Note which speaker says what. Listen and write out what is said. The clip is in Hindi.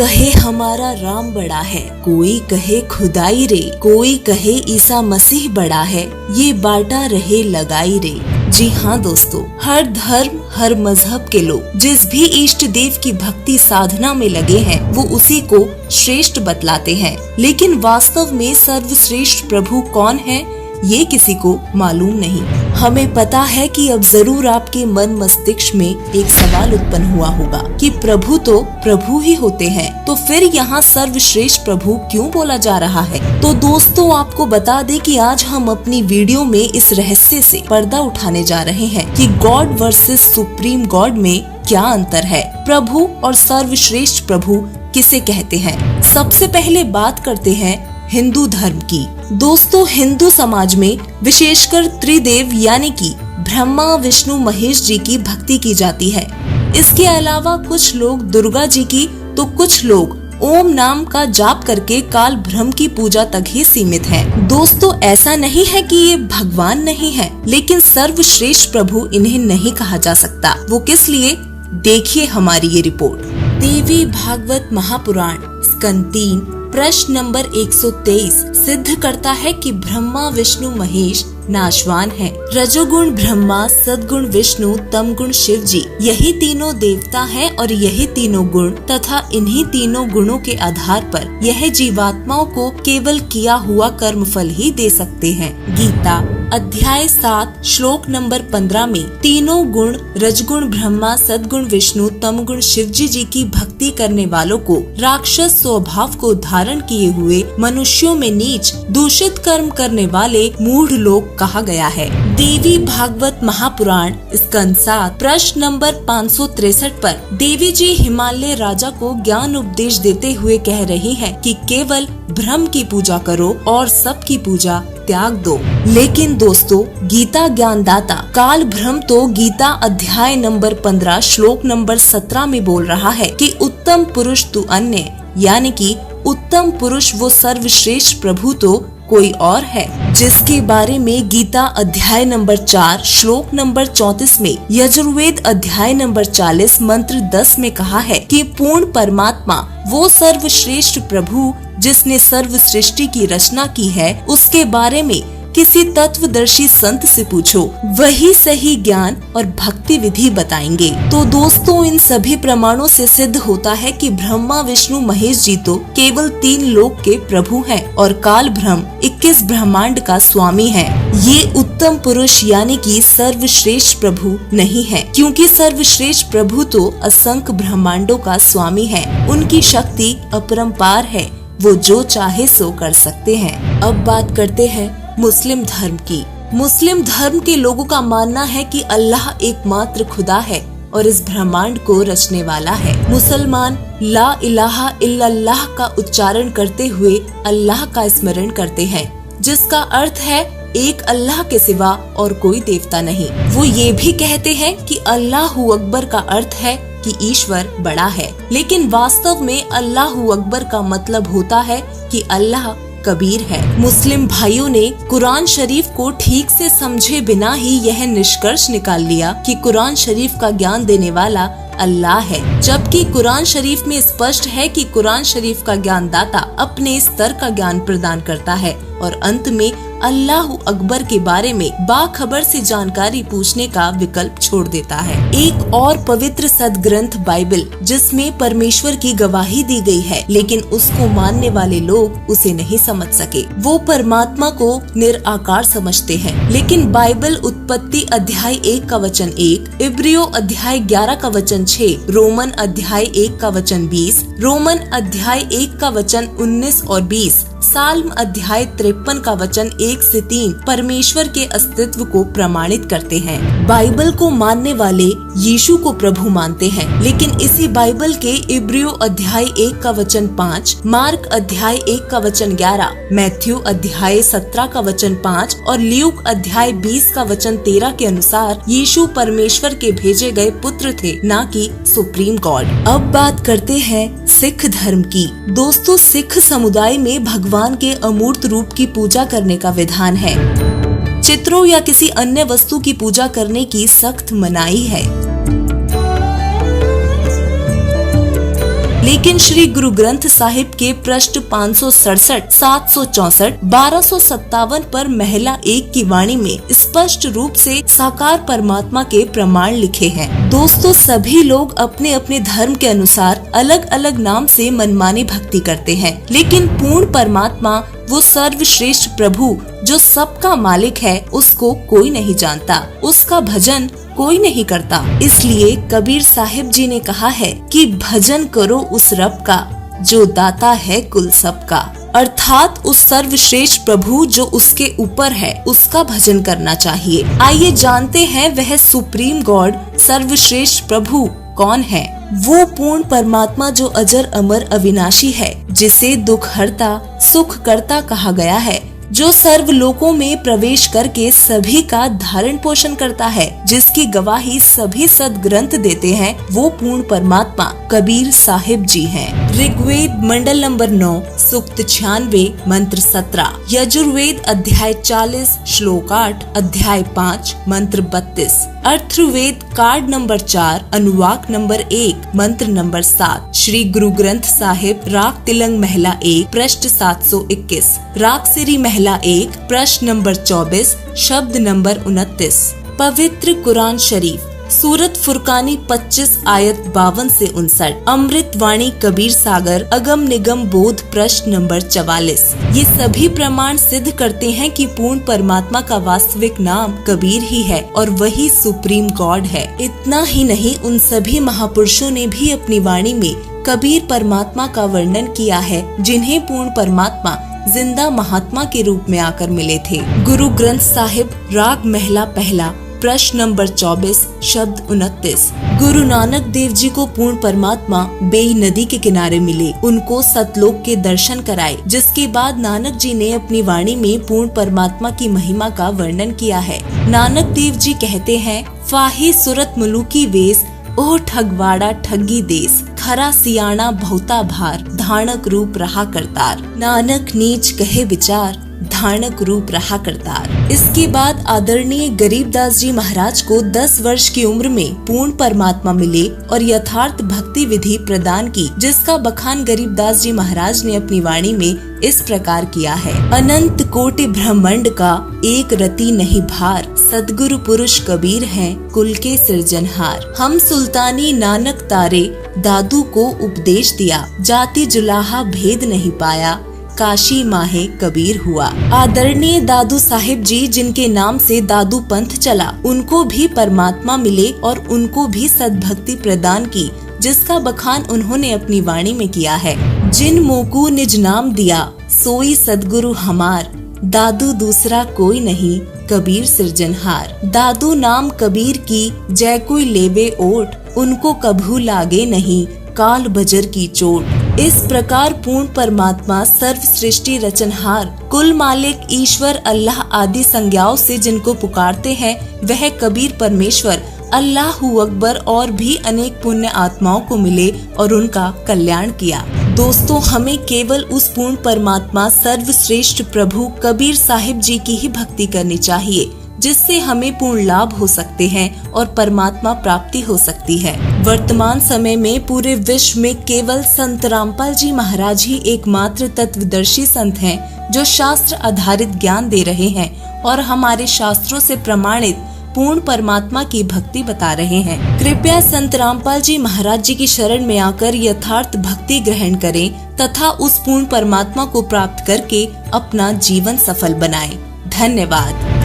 Speaker 1: कहे हमारा राम बड़ा है, कोई कहे खुदाई रे, कोई कहे ईसा मसीह बड़ा है, ये बाटा रहे लगाई रे। जी हाँ दोस्तों, हर धर्म हर मजहब के लोग जिस भी इष्ट देव की भक्ति साधना में लगे हैं वो उसी को श्रेष्ठ बतलाते हैं, लेकिन वास्तव में सर्वश्रेष्ठ प्रभु कौन है ये किसी को मालूम नहीं। हमें पता है कि अब जरूर आपके मन मस्तिष्क में एक सवाल उत्पन्न हुआ होगा कि प्रभु तो प्रभु ही होते हैं, तो फिर यहाँ सर्वश्रेष्ठ प्रभु क्यों बोला जा रहा है। तो दोस्तों आपको बता दें कि आज हम अपनी वीडियो में इस रहस्य से पर्दा उठाने जा रहे हैं कि गॉड वर्सेस सुप्रीम गॉड में क्या अंतर है, प्रभु और सर्वश्रेष्ठ प्रभु किसे कहते हैं। सबसे पहले बात करते हैं हिंदू धर्म की। दोस्तों हिंदू समाज में विशेषकर त्रिदेव यानी कि ब्रह्मा विष्णु महेश जी की भक्ति की जाती है। इसके अलावा कुछ लोग दुर्गा जी की तो कुछ लोग ओम नाम का जाप करके काल ब्रह्म की पूजा तक ही सीमित हैं। दोस्तों ऐसा नहीं है कि ये भगवान नहीं है, लेकिन सर्वश्रेष्ठ प्रभु इन्हें नहीं कहा जा सकता। वो किस लिए, देखिए हमारी ये रिपोर्ट। देवी भागवत महापुराण स्कंद 3 प्रश्न नंबर 123 सिद्ध करता है कि ब्रह्मा विष्णु महेश नाशवान है। रजोगुण ब्रह्मा, सद्गुण विष्णु, तमगुण शिव जी, यही तीनों देवता हैं और यही तीनों गुण तथा इन्हीं तीनों गुणों के आधार पर यह जीवात्माओं को केवल किया हुआ कर्म फल ही दे सकते हैं। गीता अध्याय 7 श्लोक नंबर 15 में तीनों गुण रजगुण ब्रह्मा, सद्गुण विष्णु, तमगुण शिवजी जी की भक्ति करने वालों को राक्षस स्वभाव को धारण किए हुए मनुष्यों में नीच दूषित कर्म करने वाले मूढ़ लोग कहा गया है। देवी भागवत महापुराण स्कंद 7 प्रश्न नंबर 563 पर देवी जी हिमालय राजा को ज्ञान उपदेश देते हुए कह रही हैं कि केवल ब्रह्म की पूजा करो और सबकी पूजा त्याग दो। लेकिन दोस्तों गीता ज्ञानदाता काल ब्रह्म तो गीता अध्याय नंबर 15 श्लोक नंबर 17 में बोल रहा है कि उत्तम पुरुष तू अन्य, यानी कि उत्तम पुरुष वो सर्वश्रेष्ठ प्रभु तो कोई और है, जिसके बारे में गीता अध्याय नंबर 4 श्लोक नंबर 34 में, यजुर्वेद अध्याय नंबर 40 मंत्र 10 में कहा है कि पूर्ण परमात्मा वो सर्वश्रेष्ठ प्रभु जिसने सर्व सृष्टि की रचना की है, उसके बारे में किसी तत्वदर्शी संत से पूछो, वही सही ज्ञान और भक्ति विधि बताएंगे। तो दोस्तों इन सभी प्रमाणों से सिद्ध होता है कि ब्रह्मा विष्णु महेश जी तो केवल 3 लोक के प्रभु हैं और काल ब्रह्म 21 ब्रह्मांड का स्वामी है। ये उत्तम पुरुष यानी कि सर्वश्रेष्ठ प्रभु नहीं है, क्योंकि सर्वश्रेष्ठ प्रभु तो असंख्य ब्रह्मांडों का स्वामी है। उनकी शक्ति अपरंपार है, वो जो चाहे सो कर सकते हैं। अब बात करते हैं मुस्लिम धर्म की। मुस्लिम धर्म के लोगों का मानना है कि अल्लाह एकमात्र खुदा है और इस ब्रह्मांड को रचने वाला है। मुसलमान ला इलाहा इल्लल्लाह का उच्चारण करते हुए अल्लाह का स्मरण करते हैं, जिसका अर्थ है एक अल्लाह के सिवा और कोई देवता नहीं। वो ये भी कहते हैं कि अल्लाहु अकबर का अर्थ है कि ईश्वर बड़ा है, लेकिन वास्तव में अल्लाहु अकबर का मतलब होता है कि अल्लाह कबीर है। मुस्लिम भाइयों ने कुरान शरीफ को ठीक से समझे बिना ही यह निष्कर्ष निकाल लिया कि कुरान शरीफ का ज्ञान देने वाला अल्लाह है, जबकि कुरान शरीफ में स्पष्ट है कि कुरान शरीफ का ज्ञानदाता अपने स्तर का ज्ञान प्रदान करता है और अंत में अल्लाह अकबर के बारे में बाखबर से जानकारी पूछने का विकल्प छोड़ देता है। एक और पवित्र सदग्रंथ बाइबल जिसमें परमेश्वर की गवाही दी गई है, लेकिन उसको मानने वाले लोग उसे नहीं समझ सके। वो परमात्मा को निराकार समझते हैं, लेकिन बाइबल उत्पत्ति अध्याय 1 का वचन 1, इब्रियो अध्याय 11 का वचन 6, रोमन अध्याय 1 का वचन 20, रोमन अध्याय 1 का वचन 19 और 20, साल्म अध्याय 53 का वचन 1 से 3 परमेश्वर के अस्तित्व को प्रमाणित करते हैं। बाइबल को मानने वाले यीशु को प्रभु मानते हैं, लेकिन इसी बाइबल के इब्रियो अध्याय 1 का वचन 5, मार्क अध्याय 1 का वचन 11, मैथ्यू अध्याय 17 का वचन 5 और ल्यूक अध्याय 20 का वचन 13 के अनुसार यीशु परमेश्वर के भेजे गए पुत्र थे, न कि सुप्रीम गॉड। अब बात करते हैं सिख धर्म की। दोस्तों सिख समुदाय में भगवान के अमूर्त रूप की पूजा करने का विधान है। चित्रों या किसी अन्य वस्तु की पूजा करने की सख्त मनाही है। लेकिन श्री गुरु ग्रंथ साहिब के पृष्ठ 567, 764, 1257 पर महिला 1 की वाणी में स्पष्ट रूप से साकार परमात्मा के प्रमाण लिखे हैं। दोस्तों, सभी लोग अपने अपने धर्म के अनुसार अलग अलग नाम से मनमानी भक्ति करते हैं, लेकिन पूर्ण परमात्मा, वो सर्वश्रेष्ठ प्रभु जो सबका मालिक है, उसको कोई नहीं जानता, उसका भजन कोई नहीं करता। इसलिए कबीर साहिब जी ने कहा है कि भजन करो उस रब का जो दाता है कुल सबका, अर्थात उस सर्वश्रेष्ठ प्रभु जो उसके ऊपर है, उसका भजन करना चाहिए। आइए जानते हैं वह सुप्रीम गॉड सर्वश्रेष्ठ प्रभु कौन है। वो पूर्ण परमात्मा जो अजर अमर अविनाशी है, जिसे दुख हरता सुख करता कहा गया है, जो सर्व लोकों में प्रवेश करके सभी का धारण पोषण करता है, जिसकी गवाही सभी सदग्रंथ देते हैं, वो पूर्ण परमात्मा कबीर साहिब जी हैं। ऋग्वेद मंडल नंबर 9 सूक्त 96 मंत्र 17, यजुर्वेद अध्याय 40 श्लोक 8, अध्याय 5 मंत्र 32, अथर्ववेद कार्ड नंबर 4 अनुवाक नंबर 1 मंत्र नंबर 7, श्री गुरु ग्रंथ साहिब राग तिलंग महिला 1 पृष्ठ 721, राग सिरी महिला 1 प्रश्न नंबर 24 शब्द नंबर 29, पवित्र कुरान शरीफ सूरत फुरकानी 25 आयत 52 से 59, अमृत वाणी कबीर सागर अगम निगम बोध प्रश्न नंबर 44। ये सभी प्रमाण सिद्ध करते हैं कि पूर्ण परमात्मा का वास्तविक नाम कबीर ही है और वही सुप्रीम गॉड है। इतना ही नहीं, उन सभी महापुरुषों ने भी अपनी वाणी में कबीर परमात्मा का वर्णन किया है, जिन्हें पूर्ण परमात्मा जिंदा महात्मा के रूप में आकर मिले थे। गुरु ग्रंथ साहिब राग महला पहला प्रश्न नंबर 24 शब्द 29, गुरु नानक देव जी को पूर्ण परमात्मा बेई नदी के किनारे मिले, उनको सतलोक के दर्शन कराए, जिसके बाद नानक जी ने अपनी वाणी में पूर्ण परमात्मा की महिमा का वर्णन किया है। नानक देव जी कहते हैं, फाही सुरत मुलुकी वेश ओह ठगवाड़ा ठगी देश, खरा सियाणा बहुता भार, धानक रूप रहा करतार, नानक नीच कहे विचार, धानक रूप रहा करतार। इसके बाद आदरणीय गरीबदास जी महाराज को 10 वर्ष की उम्र में पूर्ण परमात्मा मिले और यथार्थ भक्ति विधि प्रदान की, जिसका बखान गरीबदास जी महाराज ने अपनी वाणी में इस प्रकार किया है। अनंत कोटि ब्रह्मांड का एक रति नहीं भार, सदगुरु पुरुष कबीर हैं कुल के सृजनहार। हम सुल्तानी नानक तारे दादू को उपदेश दिया, जाति जुलाहा भेद नहीं पाया, काशी माहे कबीर हुआ। आदरणीय दादू साहिब जी, जिनके नाम से दादू पंथ चला, उनको भी परमात्मा मिले और उनको भी सद्भक्ति प्रदान की, जिसका बखान उन्होंने अपनी वाणी में किया है। जिन मोकू निज नाम दिया सोई सदगुरु हमार, दादू दूसरा कोई नहीं कबीर सृजनहार। दादू नाम कबीर की जय कोई लेवे ओट, उनको कभू लागे नहीं काल बजर की चोट। इस प्रकार पूर्ण परमात्मा सर्व सृष्टि रचनहार कुल मालिक ईश्वर अल्लाह आदि संज्ञाओं से जिनको पुकारते हैं, वह कबीर परमेश्वर अल्लाहू अकबर और भी अनेक पुण्य आत्माओं को मिले और उनका कल्याण किया। दोस्तों, हमें केवल उस पूर्ण परमात्मा सर्वश्रेष्ठ प्रभु कबीर साहिब जी की ही भक्ति करनी चाहिए, जिससे हमें पूर्ण लाभ हो सकते हैं और परमात्मा प्राप्ति हो सकती है। वर्तमान समय में पूरे विश्व में केवल संत रामपाल जी महाराज ही एकमात्र तत्वदर्शी संत हैं, जो शास्त्र आधारित ज्ञान दे रहे हैं और हमारे शास्त्रों से प्रमाणित पूर्ण परमात्मा की भक्ति बता रहे हैं। कृपया संत रामपाल जी महाराज जी की शरण में आकर यथार्थ भक्ति ग्रहण करें तथा उस पूर्ण परमात्मा को प्राप्त करके अपना जीवन सफल बनाएं। धन्यवाद।